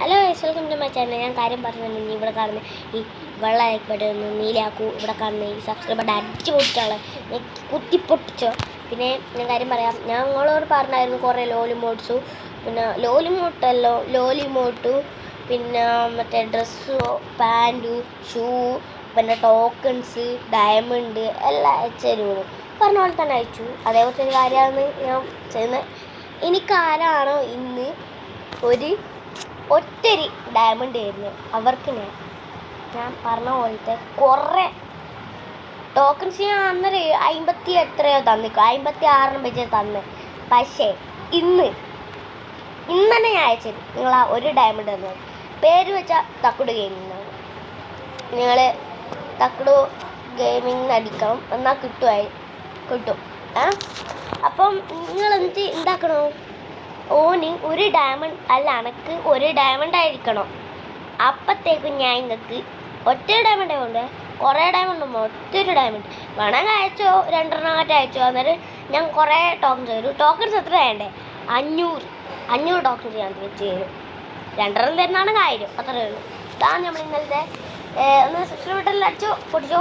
Hello welcome to my channel. ഞാൻ കാര്യം പറഞ്ഞു. ഇവിടെ കാണുന്ന ഈ വെള്ള ലൈക്ക് ബട്ടൺ ഒന്ന് നീലാക്കൂ. ഇവിടെ കാണുന്ന ഈ സബ്സ്ക്രൈബ് ബട്ടൺ അടിച്ചു പൊട്ടിച്ചാളെ കുത്തി പൊട്ടിച്ചോ. പിന്നെ ഞാൻ കാര്യം പറയാം, ഞാൻ നിങ്ങളോട് പറഞ്ഞായിരുന്നു കുറേ ലോലിമോട്ട്സു, പിന്നെ ലോലിമോട്ടു, പിന്നെ മറ്റേ ഡ്രസ്സു, പാൻറ്റു, ഷൂ, പിന്നെ ടോക്കൺസ്, ഡയമണ്ട് എല്ലാം അയച്ചു തരുമെന്ന് പറഞ്ഞ പോലെ തന്നെ അയച്ചു. അതേപോലത്തെ ഒരു കാര്യമാണ് ഞാൻ ചെയ്യുന്നത്. എനിക്കാരാണോ ഇന്ന് ഒറ്റൊരു ഡയമണ്ട് ആയിരുന്നു അവർക്ക് ഞാൻ പറഞ്ഞ പോലത്തെ കുറേ ടോക്കൺസ് ഞാൻ അന്നേരം 50 എത്രയോ തന്നിക്കോ, 56 വെച്ച് തന്ന്. പക്ഷേ ഇന്ന് തന്നെ ഞാൻ അയച്ചത് നിങ്ങൾ ആ ഒരു ഡയമണ്ട് തന്നത്. പേര് വെച്ചാൽ തക്കുട് ഗെയിമിംഗ് ആണ്. നിങ്ങൾ തക്കുടു ഗെയിമിംഗ് അടിക്കണം എന്നാൽ കിട്ടും. അപ്പം നിങ്ങൾ എന്താക്കണോ, ഓന് ഒരു ഡയമണ്ട് അല്ല, എനക്ക് ഒരു ഡയമണ്ട് ആയിരിക്കണം. അപ്പത്തേക്കും ഞാൻ നിങ്ങൾക്ക് ഒറ്റ ഡയമണ്ട് കൊണ്ട് കുറേ ഡയമണ്ട് ഒറ്റൊരു ഡയമണ്ട് വേണമെങ്കിൽ അയച്ചോ, 2 അയച്ചോ. അന്നേരം ഞാൻ കുറേ ടോക്കൺസ് തരും. ടോക്കൺസ് എത്ര വേണ്ടേ? 500 ടോക്കൺസ് ഞാൻ വെച്ച് തരും. 2 തരുന്നതാണ് 1000, അത്രയേ ഉള്ളൂ. ഇതാണ് നമ്മൾ ഇന്നലത്തെ. ഒന്ന് സബ്സ്ക്രൈബ് ബട്ടണിൽ അടിച്ചോ പൊട്ടിച്ചോ.